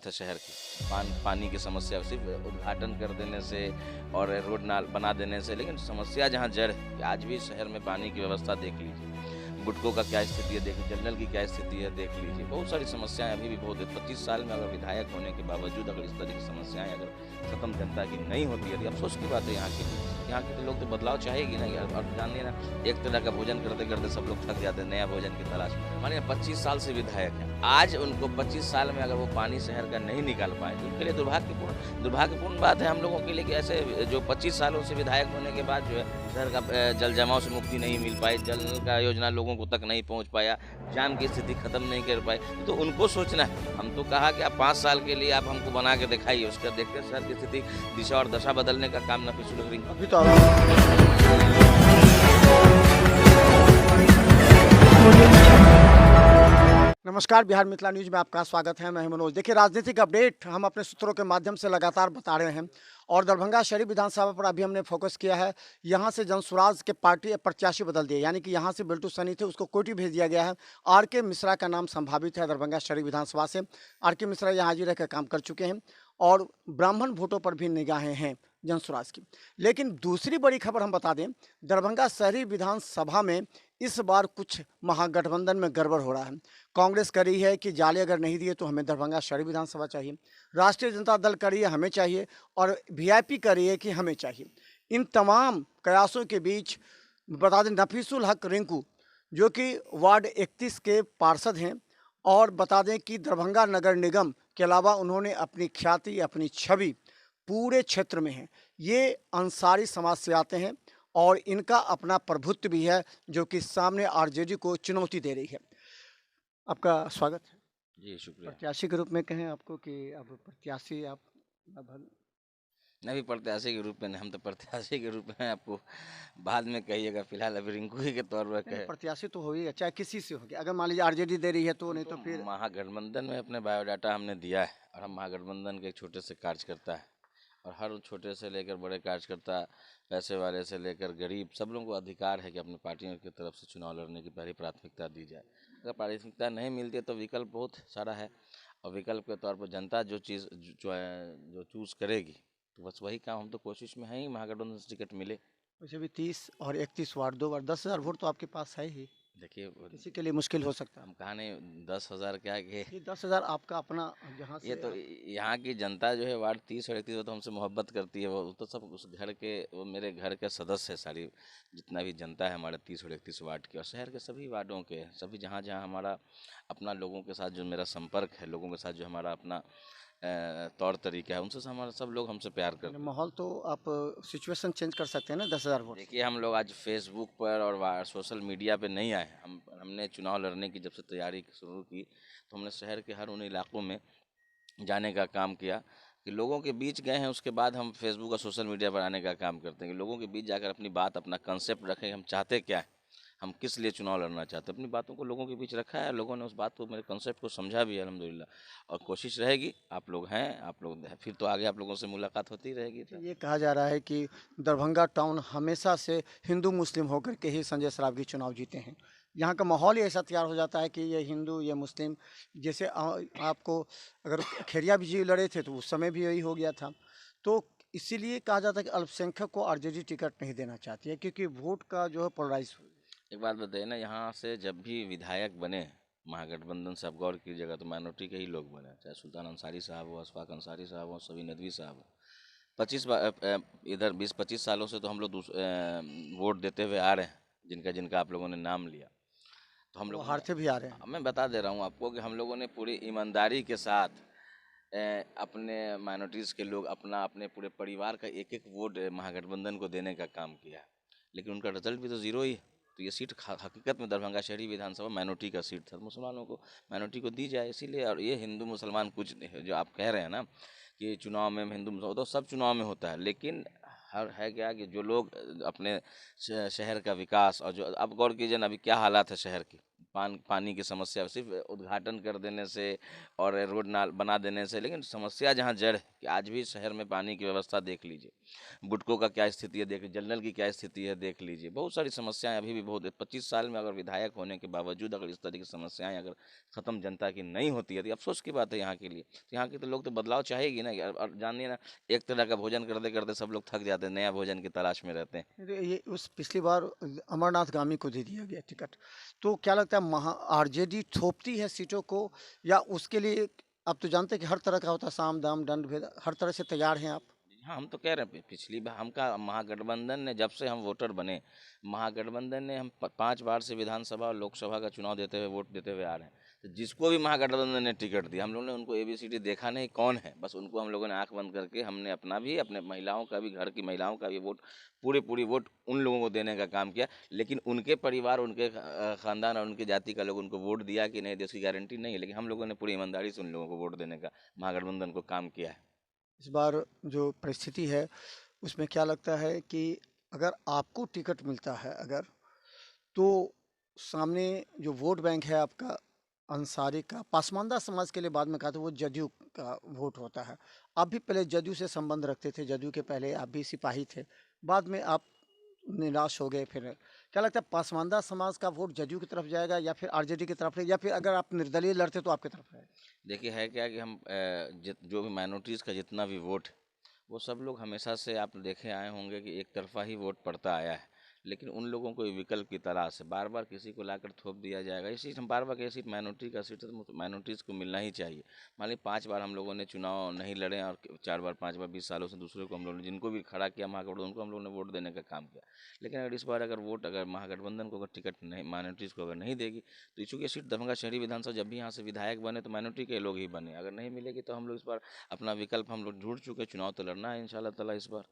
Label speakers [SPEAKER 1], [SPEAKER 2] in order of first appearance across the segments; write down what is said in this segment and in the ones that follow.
[SPEAKER 1] है शहर की। पानी की समस्या सिर्फ उद्घाटन कर देने से और रोड नाल बना देने से, लेकिन समस्या जहाँ जड़ है कि आज भी शहर में पानी की व्यवस्था देख लीजिए, बुटकों का क्या स्थिति है देख लीजिए, जल की क्या स्थिति है देख लीजिए। बहुत सारी समस्याएं अभी भी बहुत है। 25 साल में अगर विधायक होने के बावजूद अगर इस तरह की समस्याएं अगर खत्म जनता की नहीं होती है, अफसोस की बात है यहाँ के लिए। यहाँ के लोग तो बदलाव चाहेगी ना यार। और जानिए ना, एक तरह का भोजन करते करते सब लोग थक जाते हैं नया भोजन की तलाश में। मानिए 25 साल से विधायक है, आज उनको 25 साल में अगर वो पानी शहर का नहीं निकाल पाए तो उनके लिए दुर्भाग्यपूर्ण बात है हम लोगों के लिए कि ऐसे जो 25 सालों से विधायक होने के बाद जो है शहर का जल जमाव से मुक्ति नहीं मिल पाई, जल का योजना लोगों को तक नहीं पहुंच पाया, जाम की स्थिति खत्म नहीं कर पाई, तो उनको सोचना है। हम तो कहा कि आप 5 साल के लिए आप हमको बना के दिखाइए, उसका देखते शहर की स्थिति दिशा और दशा बदलने का काम नफीस उल हसन
[SPEAKER 2] अभी तो नमस्कार, बिहार मिथिला न्यूज में आपका स्वागत है। मैं हूं मनोज। देखिए, राजनीतिक अपडेट हम अपने सूत्रों के माध्यम से लगातार बता रहे हैं और दरभंगा शरीफ विधानसभा पर अभी हमने फोकस किया है। यहां से जनसुराज के पार्टी प्रत्याशी बदल दिए, यानी कि यहां से बिल्टू सनी थे, उसको कोटी भेज दिया गया है। आर.के. मिश्रा का नाम संभावित है दरभंगा शरीफ विधानसभा से। आर.के. मिश्रा यहाँ हाजिर रहकर काम कर चुके हैं और ब्राह्मण वोटों पर भी निगाहें हैं जनसुराज की। लेकिन दूसरी बड़ी खबर हम बता दें, दरभंगा शहरी विधानसभा में इस बार कुछ महागठबंधन में गड़बड़ हो रहा है। कांग्रेस कह रही है कि जाले अगर नहीं दिए तो हमें दरभंगा शहरी विधानसभा चाहिए। राष्ट्रीय जनता दल कह रही है हमें चाहिए, और वीआईपी कह रही है कि हमें चाहिए। इन तमाम कयासों के बीच बता दें, नफीसुल हक रिंकू जो कि वार्ड 31 के पार्षद हैं, और बता दें कि दरभंगा नगर निगम के अलावा उन्होंने अपनी ख्याति, अपनी छवि पूरे क्षेत्र में है। ये अंसारी समाज से आते हैं और इनका अपना प्रभुत्व भी है जो कि सामने आरजेडी को चुनौती दे रही है। आपका स्वागत है।
[SPEAKER 1] जी शुक्रिया।
[SPEAKER 2] प्रत्याशी के रूप में कहें आपको कि अब प्रत्याशी आप
[SPEAKER 1] नहीं, प्रत्याशी के रूप में नहीं, हम तो प्रत्याशी के रूप में आपको बाद में कहिएगा, फिलहाल अभी रिंकू ही के तौर पर कहे।
[SPEAKER 2] प्रत्याशी तो हो ही, चाहे किसी से हो गया। अगर मान लीजिए आरजेडी दे रही है तो नहीं तो फिर
[SPEAKER 1] महागठबंधन में अपने बायोडाटा हमने दिया है और हम महागठबंधन के एक छोटे से कार्यकर्ता है, और हर छोटे से लेकर बड़े कार्यकर्ता, पैसे वाले से लेकर गरीब, सब लोगों को अधिकार है कि अपनी पार्टियों की तरफ से चुनाव लड़ने की पहली प्राथमिकता दी जाए। अगर प्राथमिकता नहीं मिलती है तो विकल्प बहुत सारा है, और विकल्प के तौर पर जनता जो चीज़ जो चूज़ करेगी तो बस वही काम। हम तो कोशिश में हैं ही महागठबंधन से टिकट मिले।
[SPEAKER 2] वैसे भी 30 और 31 वार्ड, 2 बार 10,000 वोट तो आपके पास है ही।
[SPEAKER 1] देखिए,
[SPEAKER 2] किसी के लिए मुश्किल हो सकता है।
[SPEAKER 1] हम कहा नहीं 10,000 क्या कि
[SPEAKER 2] ये 10,000 आपका अपना, जहाँ से
[SPEAKER 1] ये तो यहाँ की जनता जो है वार्ड 30 और 31 वो तो हमसे मोहब्बत करती है। वो तो सब उस घर के, वो मेरे घर के सदस्य है। सारी जितना भी जनता है हमारे 30 और 31 वार्ड की, और शहर के सभी वार्डों के, सभी जहाँ जहाँ हमारा अपना लोगों के साथ जो मेरा संपर्क है, लोगों के साथ जो हमारा अपना तौर तरीका है, उनसे हमारा सब लोग हमसे प्यार करते हैं।
[SPEAKER 2] माहौल तो आप सिचुएशन चेंज कर सकते हैं ना 10,000 वोट।
[SPEAKER 1] देखिए, हम लोग आज फेसबुक पर और सोशल मीडिया पे नहीं आए। हमने चुनाव लड़ने की जब से तैयारी शुरू की तो हमने शहर के हर उन इलाकों में जाने का काम किया कि लोगों के बीच गए हैं। उसके बाद हम फेसबुक और सोशल मीडिया पर आने का काम करते हैं कि लोगों के बीच जाकर अपनी बात, अपना कंसेप्ट रखें, हम चाहते क्या है, हम किस लिए चुनाव लड़ना चाहते हैं। अपनी बातों को लोगों के बीच रखा है, लोगों ने उस बात को, मेरे कंसेप्ट को समझा भी है अल्हम्दुलिल्लाह। और कोशिश रहेगी, आप लोग हैं, आप लोग फिर तो आगे आप लोगों से मुलाकात होती रहेगी। तो
[SPEAKER 2] ये कहा जा रहा है कि दरभंगा टाउन हमेशा से हिंदू मुस्लिम होकर के ही संजय सरावगी चुनाव जीते हैं। यहाँ का माहौल ही ऐसा तैयार हो जाता है कि ये हिंदू, ये मुस्लिम। जैसे आपको अगर खेरिया जी लड़े थे तो उस समय भी यही हो गया था। तो इसीलिए कहा जाता है कि अल्पसंख्यक को आरजेडी टिकट नहीं देना चाहती है, क्योंकि वोट का जो है पोलराइज।
[SPEAKER 1] एक बात बताइए ना, यहाँ से जब भी विधायक बने महागठबंधन से, आप गौर कीजिएगा तो माइनॉरिटी के ही लोग बने, चाहे सुल्तान अंसारी साहब हो, अशफाक अंसारी साहब हो, सभी नदवी साहब हो। 25 इधर 20-25 सालों से तो हम लोग वोट देते हुए आ रहे हैं, जिनका जिनका आप लोगों ने नाम लिया। तो हम लोग
[SPEAKER 2] हारते भी आ रहे हैं।
[SPEAKER 1] मैं बता दे रहा हूँ आपको कि हम लोगों ने पूरी ईमानदारी के साथ अपने माइनॉरिटीज़ के लोग अपने पूरे परिवार का एक एक वोट महागठबंधन को देने का काम किया, लेकिन उनका रिजल्ट भी तो ज़ीरो ही। तो ये सीट हकीकत में दरभंगा शहरी विधानसभा माइनॉरिटी का सीट था, मुसलमानों को, माइनॉरिटी को दी जाए इसीलिए। और ये हिंदू मुसलमान कुछ नहीं है जो आप कह रहे हैं ना कि चुनाव में हिंदू मुसलमान, तो सब चुनाव में होता है, लेकिन हर है क्या कि जो लोग अपने शहर का विकास, और जो अब गौर कीजिए ना अभी क्या हालात है शहर की, पानी की समस्या सिर्फ उद्घाटन कर देने से और रोड नाल बना देने से, लेकिन समस्या जहाँ जड़ है कि आज भी शहर में पानी की व्यवस्था देख लीजिए, बुटकों का क्या स्थिति है देख लीजिए, जल नल की क्या स्थिति है देख लीजिए, बहुत सारी समस्याएं अभी भी बहुत है। 25 साल में अगर विधायक होने के बावजूद अगर इस तरह की समस्याएं अगर खत्म जनता की नहीं होती है तो अफसोस की बात है यहाँ के लिए। तो यहाँ के तो लोग तो बदलाव चाहेगी ना, और जानिए ना, एक तरह का भोजन करते करते सब लोग थक जाते हैं, नया भोजन की तलाश में रहते हैं।
[SPEAKER 2] अरे ये उस पिछली बार अमरनाथ गामी को दे दिया गया टिकट, तो क्या लगता है महा आरजेडी थोपती है सीटों को, या उसके लिए आप तो जानते हैं कि हर तरह का होता है, साम दाम दंड भेद, हर तरह से तैयार हैं आप?
[SPEAKER 1] हाँ, हम तो कह रहे हैं पिछली बार हमका महागठबंधन ने जब से हम वोटर बने, महागठबंधन ने हम 5 बार से विधानसभा और लोकसभा का चुनाव देते हुए वोट देते हुए आ रहे हैं। तो जिसको भी महागठबंधन ने टिकट दिया, हम लोगों ने उनको ABCD देखा नहीं कौन है, बस उनको हम लोगों ने आंख बंद करके हमने अपना भी, अपने महिलाओं का भी, घर की महिलाओं का भी वोट, पूरी वोट उन लोगों को देने का काम किया। लेकिन उनके परिवार, उनके खानदान और उनकी जाति का लोग उनको वोट दिया कि नहीं दिया उसकी गारंटी नहीं है, लेकिन हम लोगों ने पूरी ईमानदारी से उन लोगों को वोट देने का, महागठबंधन को काम किया है।
[SPEAKER 2] इस बार जो परिस्थिति है उसमें क्या लगता है कि अगर आपको टिकट मिलता है अगर, तो सामने जो वोट बैंक है आपका अंसारी का, पासमानदा समाज के लिए बाद में कहा था वो जदयू का वोट होता है। आप भी पहले जदयू से संबंध रखते थे, जदयू के पहले आप भी सिपाही थे, बाद में आप निराश हो गए, फिर क्या लगता है पासमानदा समाज का वोट जदयू की तरफ जाएगा या फिर आरजेडी की तरफ, या फिर अगर आप निर्दलीय लड़ते तो आपकी तरफ है?
[SPEAKER 1] देखिए है क्या कि हम जो भी माइनॉरिटीज़ का जितना भी वोट है, वो सब लोग हमेशा से आप देखे आए होंगे कि एक तरफा ही वोट पड़ता आया है। लेकिन उन लोगों को विकल्प की तलाश है, बार बार किसी को लाकर थोप दिया जाएगा। इसी हम बार बार कह, सीट माइनॉरिटी का सीट है तो माइनॉरिटीज़ को मिलना ही चाहिए। मान लीजिए 5 बार हम लोगों ने चुनाव नहीं लड़े और 4 बार 5 बार 20 सालों से दूसरे को हम लोगों ने, जिनको भी खड़ा किया महागठबंधन, उनको हम लोगों ने वोट देने का काम किया। लेकिन अगर इस बार अगर वोट अगर महागठबंधन को अगर टिकट नहीं, माइनॉरिटीज़ को अगर नहीं देगी, तो चूँकि सीट दरभंगा शहरी विधानसभा जब भी यहाँ से विधायक बने तो माइनॉरिटी के लोग ही बने, अगर नहीं मिलेगी तो हम लोग इस बार अपना विकल्प हम लोग ढूंढ चुके, चुनाव तो लड़ना है इंशाल्लाह ताला इस बार।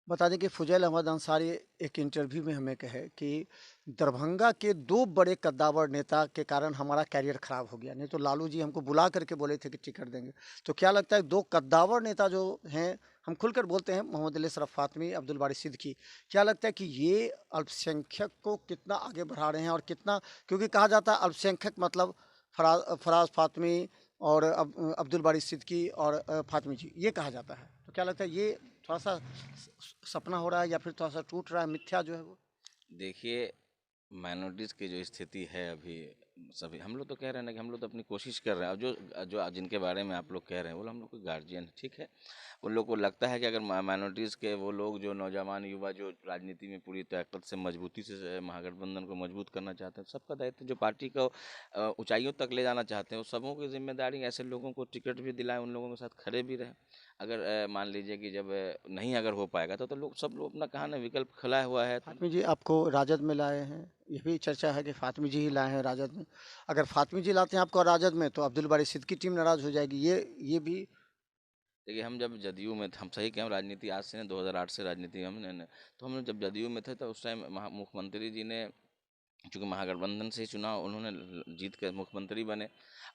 [SPEAKER 2] बता दें कि फुजैल अहमद अंसारी एक इंटरव्यू में हमें कहे कि दरभंगा के दो बड़े कद्दावर नेता के कारण हमारा कैरियर खराब हो गया, नहीं तो लालू जी हमको बुला करके बोले थे कि टिकट देंगे। तो क्या लगता है दो कद्दावर नेता जो हैं, हम खुलकर बोलते हैं, मोहम्मद अली शरफ फातमी, अब्दुल बारी सिद्दीकी, क्या लगता है कि ये अल्पसंख्यक को कितना आगे बढ़ा रहे हैं और कितना, क्योंकि कहा जाता है अल्पसंख्यक मतलब फराज फातमी और अब्दुल बारी सिद्दीकी और फातमी जी, ये कहा जाता है। तो क्या लगता है ये थोड़ा सा सपना हो रहा है या फिर थोड़ा सा टूट रहा है, मिथ्या जो है वो?
[SPEAKER 1] देखिए, माइनॉरिटीज़ की जो स्थिति है अभी, सभी हम लोग तो कह रहे हैं ना कि हम लोग तो अपनी कोशिश कर रहे हैं, और जो जो जिनके बारे में आप लोग कह रहे हैं वो हम लोग के गार्जियन है, ठीक है। उन लोग को लगता है कि अगर माइनॉरिटीज़ के वो लोग जो नौजवान युवा जो राजनीति में पूरी ताकत से मजबूती से महागठबंधन को मजबूत करना चाहते हैं, सबका दायित्व जो पार्टी को ऊंचाइयों तक ले जाना चाहते हैं, वो सबों की जिम्मेदारी ऐसे लोगों को टिकट भी दिलाएं, उन लोगों के साथ खड़े भी रहें। अगर मान लीजिए कि जब नहीं अगर हो पाएगा तो लोग, सब लोग अपना कहा ना विकल्प खुला हुआ है तो।
[SPEAKER 2] फातमी जी आपको राजद में लाए हैं, ये भी चर्चा है कि फातमी जी ही लाए हैं राजद में। अगर फातमी जी लाते हैं आपको राजद में तो अब्दुल बारी सिद्दीकी टीम नाराज हो जाएगी, ये भी।
[SPEAKER 1] देखिए हम जब जदयू में थे, हम सही कहें, हम राजनीति आज से नहीं 2008 से राजनीति हमने ने, तो हम जब जदयू में थे तो उस टाइम मुख्यमंत्री जी ने, चूँकि महागठबंधन से ही चुनाव उन्होंने जीत कर मुख्यमंत्री बने,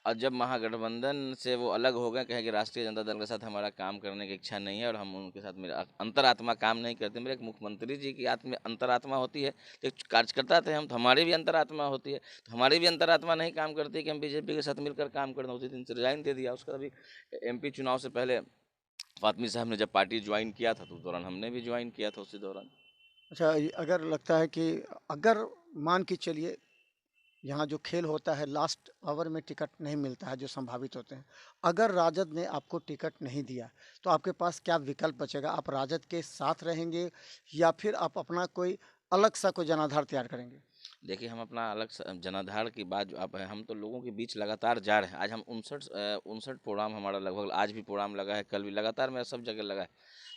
[SPEAKER 1] और जब महागठबंधन से वो अलग हो गए, कहे कि राष्ट्रीय जनता दल के साथ हमारा काम करने की इच्छा नहीं है और हम उनके साथ, मेरा अंतरात्मा काम नहीं करते। मेरे एक मुख्यमंत्री जी की आत्मा अंतरात्मा होती है, तो एक कार्यकर्ता थे हम, तो हमारी भी अंतरात्मा होती है, तो हमारी भी अंतरात्मा नहीं काम करती कि हम बीजेपी के साथ मिलकर काम करना। उसी दिन से रिजाइन दे दिया। उसका अभी MP चुनाव से पहले फातमी साहब ने जब पार्टी ज्वाइन किया था तो उस दौरान हमने भी ज्वाइन किया था उसी दौरान।
[SPEAKER 2] अच्छा, अगर लगता है कि अगर मान के चलिए यहाँ जो खेल होता है लास्ट आवर में टिकट नहीं मिलता है जो संभावित होते हैं, अगर राजद ने आपको टिकट नहीं दिया तो आपके पास क्या विकल्प बचेगा? आप राजद के साथ रहेंगे या फिर आप अपना कोई अलग सा कोई जनाधार तैयार करेंगे?
[SPEAKER 1] देखिए हम अपना अलग जनाधार की बात जो आप है, हम तो लोगों के बीच लगातार जा रहे हैं। आज हम 59 प्रोग्राम हमारा लगभग, आज भी प्रोग्राम लगा है, कल भी लगातार मेरा सब जगह लगा है।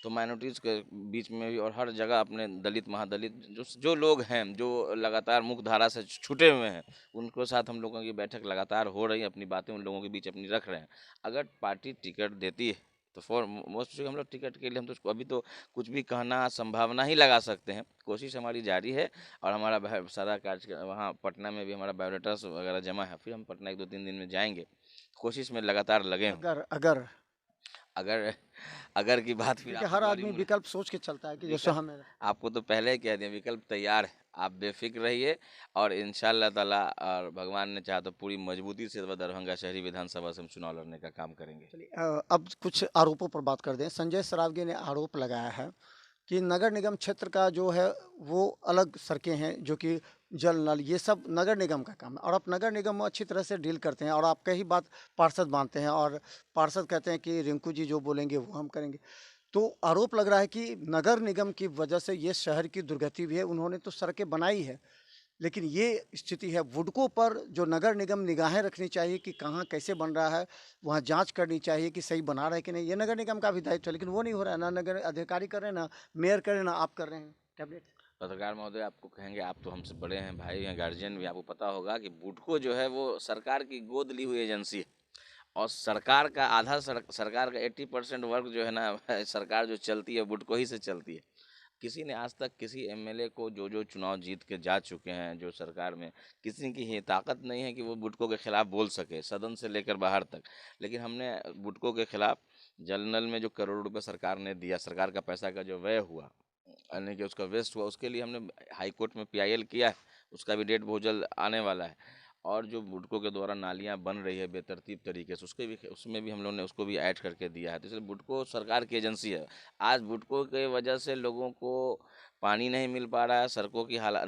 [SPEAKER 1] तो माइनॉरिटीज़ के बीच में भी और हर जगह अपने दलित महादलित जो जो लोग हैं, जो लगातार मुख्य धारा से छूटे हुए हैं, उनके साथ हम लोगों की बैठक लगातार हो रही है, अपनी बातें उन लोगों के बीच अपनी रख रहे हैं। अगर पार्टी टिकट देती है तो फॉर मोस्ट हम लोग टिकट के लिए, हम तो अभी तो कुछ भी कहना संभावना ही लगा सकते हैं। कोशिश हमारी जारी है और हमारा सारा कार्य वहाँ पटना में भी हमारा बायोडाटा वगैरह जमा है, फिर हम पटना 1-2-3 दिन में जाएंगे। कोशिश में लगातार लगे हैं।
[SPEAKER 2] अगर अगर
[SPEAKER 1] अगर की बात फिर
[SPEAKER 2] क्योंकि
[SPEAKER 1] आप
[SPEAKER 2] हर
[SPEAKER 1] दोबारी
[SPEAKER 2] आदमी
[SPEAKER 1] मुड़,
[SPEAKER 2] विकल्प सोच के चलता है कि जैसे
[SPEAKER 1] विकल्प
[SPEAKER 2] हमें।
[SPEAKER 1] आपको तो पहले ही कह दिया, विकल्प तैयार है। आप बेफिक्र रहिए और इंशाअल्लाह ताला और भगवान ने चाहा तो पूरी मजबूती से दरभंगा शहरी विधानसभा से हम चुनाव लड़ने का काम करेंगे।
[SPEAKER 2] चलिए अब कुछ आरोपों पर बात कर दें। संजय सरावगी ने आरोप लगाया है कि नगर निगम क्षेत्र का जो है वो अलग सड़कें हैं जो कि जल नल ये सब नगर निगम का काम है और आप नगर निगम में अच्छी तरह से डील करते हैं और आप कई बात पार्षद मानते हैं और पार्षद कहते हैं कि रिंकू जी जो बोलेंगे वो हम करेंगे। तो आरोप लग रहा है कि नगर निगम की वजह से ये शहर की दुर्गति भी है। उन्होंने तो सड़कें बनाई है लेकिन ये स्थिति है वुडको पर जो नगर निगम निगाहें रखनी चाहिए कि कहाँ कैसे बन रहा है, वहाँ जांच करनी चाहिए कि सही बना रहा है कि नहीं। ये नगर निगम का भी दायित्व है लेकिन वो नहीं हो रहा है। ना नगर अधिकारी कर रहे हैं, ना मेयर कर रहे हैं, ना आप कर रहे हैं टैबलेट।
[SPEAKER 1] पत्रकार महोदय आपको कहेंगे, आप तो हमसे बड़े हैं, भाई हैं, गार्जियन भी, आपको पता होगा कि बुडको जो है वो सरकार की गोद ली हुई एजेंसी है और सरकार का आधा सरकार का 80% वर्क जो है ना सरकार जो चलती है बुडको ही से चलती है। किसी ने आज तक किसी एमएलए को जो चुनाव जीत के जा चुके हैं जो सरकार में, किसी की ये ताकत नहीं है कि वो बुडको के खिलाफ बोल सके सदन से लेकर बाहर तक। लेकिन हमने बुडको के खिलाफ जल नल में जो करोड़ रुपए सरकार ने दिया, सरकार का पैसा का जो व्यय हुआ यानी कि उसका वेस्ट हुआ, उसके लिए हमने हाई कोर्ट में पीआईएल किया है, उसका भी डेट बहुत जल्द आने वाला है। और जो बुडको के द्वारा नालियां बन रही है बेतरतीब तरीके से उसमें भी हम लोगों ने उसको भी ऐड करके दिया है। तो इसलिए बुडको सरकार की एजेंसी है। आज बुडको के वजह से लोगों को पानी नहीं मिल पा रहा है, सड़कों की हालत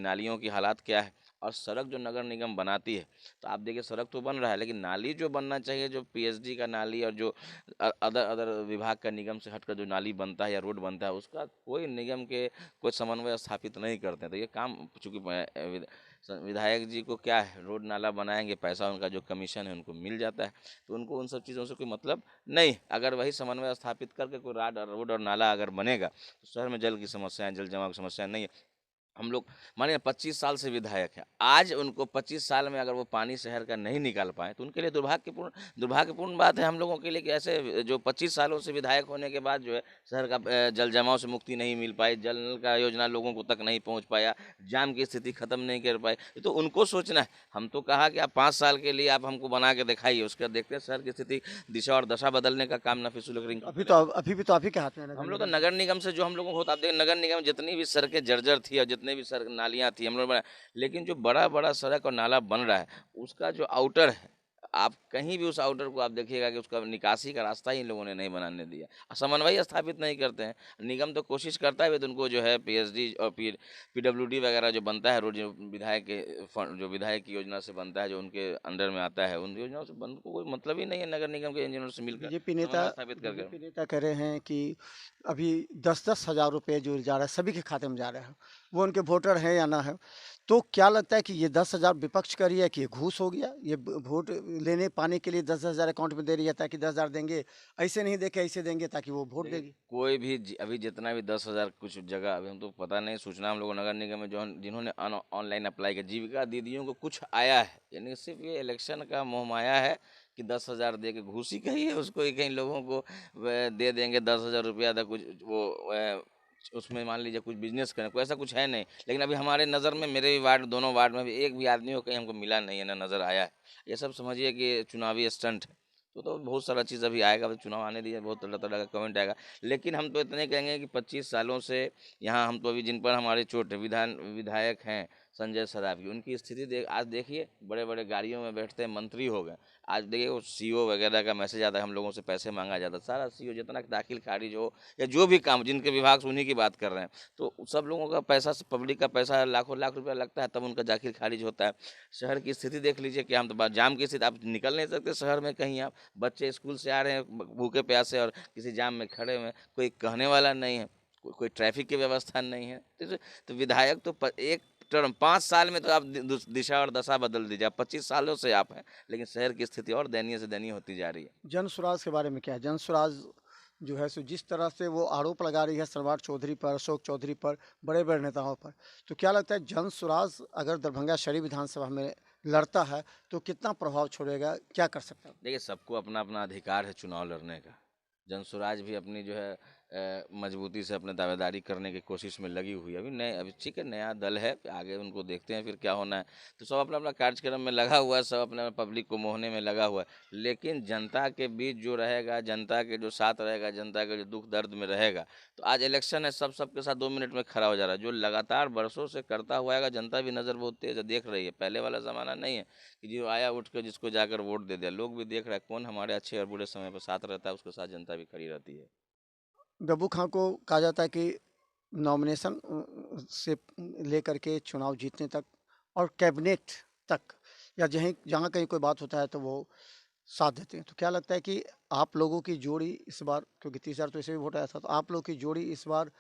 [SPEAKER 1] नालियों की हालात क्या है। और सड़क जो नगर निगम बनाती है तो आप देखिए सड़क तो बन रहा है लेकिन नाली जो बनना चाहिए, जो पीएचडी का नाली और जो अदर अदर विभाग का निगम से हटकर जो नाली बनता है या रोड बनता है उसका कोई निगम के कोई समन्वय स्थापित नहीं करते हैं। तो ये काम चूँकि विधायक जी को क्या है, रोड नाला बनाएंगे, पैसा उनका जो कमीशन है उनको मिल जाता है, तो उनको उन सब चीज़ों से कोई मतलब नहीं। अगर वही समन्वय स्थापित करके कोई रोड और नाला अगर बनेगा तो शहर में जल की समस्याएं, जल जमाव की समस्या नहीं है। हम लोग मानिए 25 साल से विधायक हैं, आज उनको 25 साल में अगर वो पानी शहर का नहीं निकाल पाए तो उनके लिए दुर्भाग्यपूर्ण बात है हम लोगों के लिए कि ऐसे जो 25 सालों से विधायक होने के बाद जो है शहर का जल जमाव से मुक्ति नहीं मिल पाई, जल नल का योजना लोगों को तक नहीं पहुंच पाया, जाम की स्थिति खत्म नहीं कर पाए। ये तो उनको सोचना है। हम तो कहा कि आप 5 साल के लिए आप हमको बना के दिखाइए, उसके बाद देखते हैं शहर की स्थिति दिशा और दशा बदलने का काम नफीसुल करेंगे।
[SPEAKER 2] अभी भी तो आप ही के हाथ में है नगर
[SPEAKER 1] हम लोग तो
[SPEAKER 2] निगम।
[SPEAKER 1] नगर निगम से जो हम लोगों को होता, आप देखिए नगर निगम जितनी भी सड़कें जर्जर थी और जितने भी सड़क नालियां थी हम लोग बना, लेकिन जो बड़ा बड़ा सड़क और नाला बन रहा है उसका जो आउटर है, आप कहीं भी उस आउटर को आप देखिएगा कि उसका निकासी का रास्ता ही इन लोगों ने नहीं बनाने दिया, समन्वय स्थापित नहीं करते हैं। निगम तो कोशिश करता है तो उनको जो है पीएचडी और पीडब्ल्यूडी वगैरह जो बनता है रोड, जो विधायक के जो विधायक की योजना से बनता है, जो उनके अंडर में आता है, उन योजनाओं से बंद को कोई मतलब ही नहीं है नगर निगम के इंजीनियर से मिलकर समन्वय स्थापित करके।
[SPEAKER 2] बीजेपी नेता कह रहे हैं कि अभी 10-10 हजार रुपए जो जा रहा है सभी के खाते में जा रहा है, वो उनके वोटर हैं या ना है। तो क्या लगता है कि ये 10,000 विपक्ष का रही है कि ये घूस हो गया, ये वोट लेने पाने के लिए 10,000 अकाउंट में दे रही है ताकि 10,000 देंगे, ऐसे नहीं देके ऐसे देंगे ताकि वो वोट देगी।
[SPEAKER 1] कोई भी अभी जितना भी 10,000 कुछ जगह, अभी हम तो पता नहीं, सूचना हम लोग नगर निगम में जो जिन्होंने ऑनलाइन अप्लाई किया, जीविका दीदियों को कुछ आया है, यानी सिर्फ ये इलेक्शन का मोहमाया है कि 10,000 दे के घूसी कही है उसको, कहीं लोगों को दे देंगे 10,000 रुपया था कुछ वो उसमें मान लीजिए कुछ बिजनेस करें, कोई ऐसा कुछ है नहीं। लेकिन अभी हमारे नज़र में, मेरे भी वार्ड, दोनों वार्ड में भी एक भी आदमी को कहीं हमको मिला नहीं है, ना नज़र आया है। ये सब समझिए कि चुनावी स्टंट है। तो बहुत सारा चीज़ अभी आएगा, तो चुनाव आने दीजिए, बहुत तरह तरह का कमेंट आएगा। लेकिन हम तो इतने कहेंगे कि 25 सालों से यहाँ हम तो अभी जिन पर हमारे चोट है, विधायक हैं संजय सरावगी, उनकी स्थिति आज देखिए, बड़े बड़े गाड़ियों में बैठते हैं, मंत्री हो गए। आज देखिए वो सीओ वगैरह का मैसेज आता है, हम लोगों से पैसे मांगा जाता है, सारा सीओ जितना दाखिल खारिज हो या जो भी काम जिनके विभाग से उन्हीं की बात कर रहे हैं, तो सब लोगों का पैसा, पब्लिक का पैसा लाखों लाख रुपया लगता है, तब उनका दाखिल खारिज होता है। शहर की स्थिति देख लीजिए कि हम तो जाम की स्थिति, आप निकल नहीं सकते शहर में कहीं, आप बच्चे स्कूल से आ रहे हैं भूखे प्यासे और किसी जाम में खड़े हुए, कोई कहने वाला नहीं है, कोई ट्रैफिक की व्यवस्था नहीं है। तो विधायक तो एक टर्म 5 साल में तो आप दिशा और दशा बदल दीजिए। आप 25 सालों से आप हैं, लेकिन शहर की स्थिति और दयनीय से दयनीय होती जा रही है।
[SPEAKER 2] जन सुराज के बारे में क्या है? जन सुराज जो है सो जिस तरह से वो आरोप लगा रही है सरवार चौधरी पर, अशोक चौधरी पर, बड़े बड़े नेताओं पर, तो क्या लगता है जन सुराज अगर दरभंगा शहरी विधानसभा में लड़ता है तो कितना प्रभाव छोड़ेगा, क्या कर सकता है?
[SPEAKER 1] देखिए, सबको अपना अपना अधिकार है चुनाव लड़ने का। जनसुराज भी अपनी जो है मजबूती से अपने दावेदारी करने की कोशिश में लगी हुई है। अभी ठीक है, नया दल है, आगे उनको देखते हैं फिर क्या होना है। तो सब अपना अपना कार्यक्रम में लगा हुआ है, सब अपने पब्लिक को मोहने में लगा हुआ है। लेकिन जनता के बीच जो रहेगा, जनता के जो साथ रहेगा, जनता के जो दुख दर्द में रहेगा, तो आज इलेक्शन है, सब सबके साथ 2 मिनट में खड़ा हो जा रहा है। जो लगातार बरसों से करता हुआ आएगा, जनता भी नज़र बहुत तेज देख रही है। पहले वाला ज़माना नहीं है कि जो आया उठ कर जिसको जाकर वोट दे दिया। लोग भी देख रहे हैं कौन हमारे अच्छे और बुरे समय पर साथ रहता है, उसके साथ जनता भी खड़ी रहती है।
[SPEAKER 2] डब्बू खां को कहा जाता है कि नॉमिनेशन से लेकर के चुनाव जीतने तक और कैबिनेट तक या जहीं जहाँ कहीं कोई बात होता है तो वो साथ देते हैं। तो क्या लगता है कि आप लोगों की जोड़ी इस बार, क्योंकि 30,000 तो ऐसे भी वोट आया था, तो आप लोगों की जोड़ी इस बार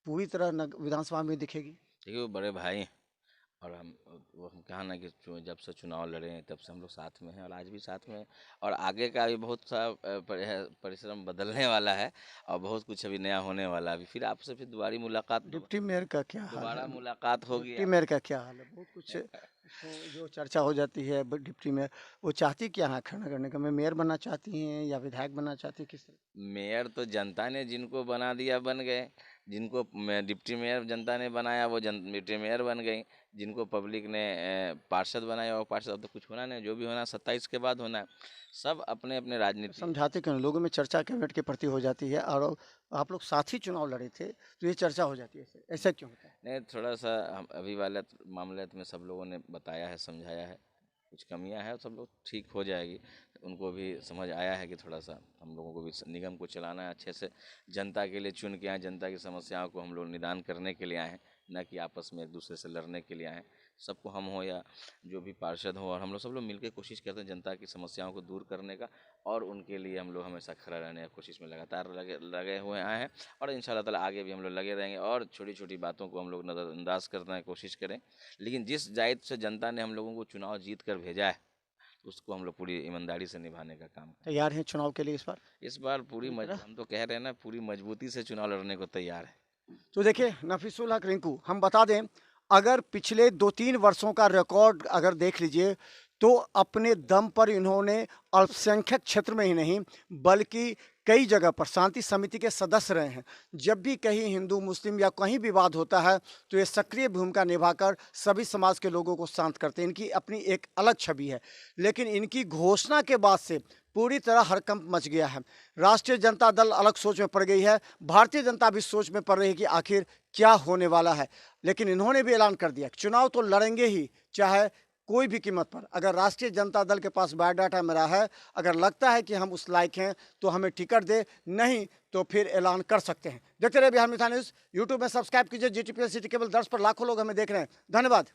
[SPEAKER 2] पूरी तरह विधानसभा में दिखेगी?
[SPEAKER 1] देखिए वो बड़े भाई हैं, और हम कहा ना कि जब से चुनाव लड़े हैं तब से हम लोग साथ में हैं और आज भी साथ में हैं। और आगे का भी बहुत सा परिश्रम बदलने वाला है और बहुत कुछ अभी नया होने वाला है। अभी फिर आपसे फिर दोबारा मुलाकात
[SPEAKER 2] डिप्टी मेयर का क्या हाल है?
[SPEAKER 1] दोबारा मुलाकात होगी
[SPEAKER 2] डिप्टी मेयर का क्या हाल है? बहुत कुछ जो चर्चा हो जाती है, डिप्टी मेयर वो चाहती क्या है खड़ा करने का? मैं मेयर बनना चाहती हैं या विधायक बनना चाहती है, किस तरह?
[SPEAKER 1] मेयर तो जनता ने जिनको बना दिया बन गए, जिनको डिप्टी मेयर जनता ने बनाया वो डिप्टी मेयर बन गई, जिनको पब्लिक ने पार्षद बनाया वो पार्षद। अब तो कुछ होना नहीं, जो भी होना 27 के बाद होना है। सब अपने अपने राजनीति
[SPEAKER 2] समझाते क्यों नहीं? लोगों में चर्चा कैबिनेट के प्रति हो जाती है और आप लोग साथ ही चुनाव लड़े थे तो ये चर्चा हो जाती है, ऐसा क्यों होता है?
[SPEAKER 1] नहीं, थोड़ा सा हम अभी वाले मामले में सब लोगों ने बताया है, समझाया है, कुछ कमियां हैं, सब लोग ठीक हो जाएगी। उनको भी समझ आया है कि थोड़ा सा हम लोगों को भी निगम को चलाना है अच्छे से। जनता के लिए चुन के आए, जनता की समस्याओं को हम लोग निदान करने के लिए आए हैं, न कि आपस में एक दूसरे से लड़ने के लिए आए हैं। सबको हम हो या जो भी पार्षद हो, और हम लोग सब लोग मिलकर कोशिश करते हैं जनता की समस्याओं को दूर करने का, और उनके लिए हम लोग हमेशा खड़ा रहने की कोशिश में लगातार लगे हुए आए हैं। और इंशाल्लाह ताला आगे भी हम लोग लगे रहेंगे और छोटी छोटी बातों को हम लोग नज़रअंदाज करने की कोशिश करें। लेकिन जिस दायित्व से जनता ने हम लोगों को चुनाव जीत कर भेजा है, उसको हम लोग पूरी ईमानदारी से निभाने का काम करें।
[SPEAKER 2] तैयार हैं चुनाव के लिए इस बार?
[SPEAKER 1] इस बार हम तो कह रहे हैं ना, पूरी मजबूती से चुनाव लड़ने को तैयार है।
[SPEAKER 2] तो देखिए नफीसुल हक रिंकू, हम बता दें अगर पिछले 2-3 वर्षों का रिकॉर्ड अगर देख लीजिए तो अपने दम पर इन्होंने अल्पसंख्यक क्षेत्र में ही नहीं बल्कि कई जगह पर शांति समिति के सदस्य रहे हैं। जब भी कहीं हिंदू मुस्लिम या कहीं विवाद होता है तो ये सक्रिय भूमिका निभाकर सभी समाज के लोगों को शांत करते हैं। इनकी अपनी एक अलग छवि है, लेकिन इनकी घोषणा के बाद से पूरी तरह हड़कंप मच गया है। राष्ट्रीय जनता दल अलग सोच में पड़ गई है, भारतीय जनता भी सोच में पड़ रही है कि आखिर क्या होने वाला है। लेकिन इन्होंने भी ऐलान कर दिया चुनाव तो लड़ेंगे ही, चाहे कोई भी कीमत पर। अगर राष्ट्रीय जनता दल के पास बायोडाटा मेरा है, अगर लगता है कि हम उस लायक हैं तो हमें टिकट दे, नहीं तो फिर ऐलान कर सकते हैं। देखते रहिए बिहार मिथा न्यूज़। यूट्यूब में सब्सक्राइब कीजिए, GTPL सिटी केबल 10 पर लाखों लोग हमें देख रहे हैं। धन्यवाद।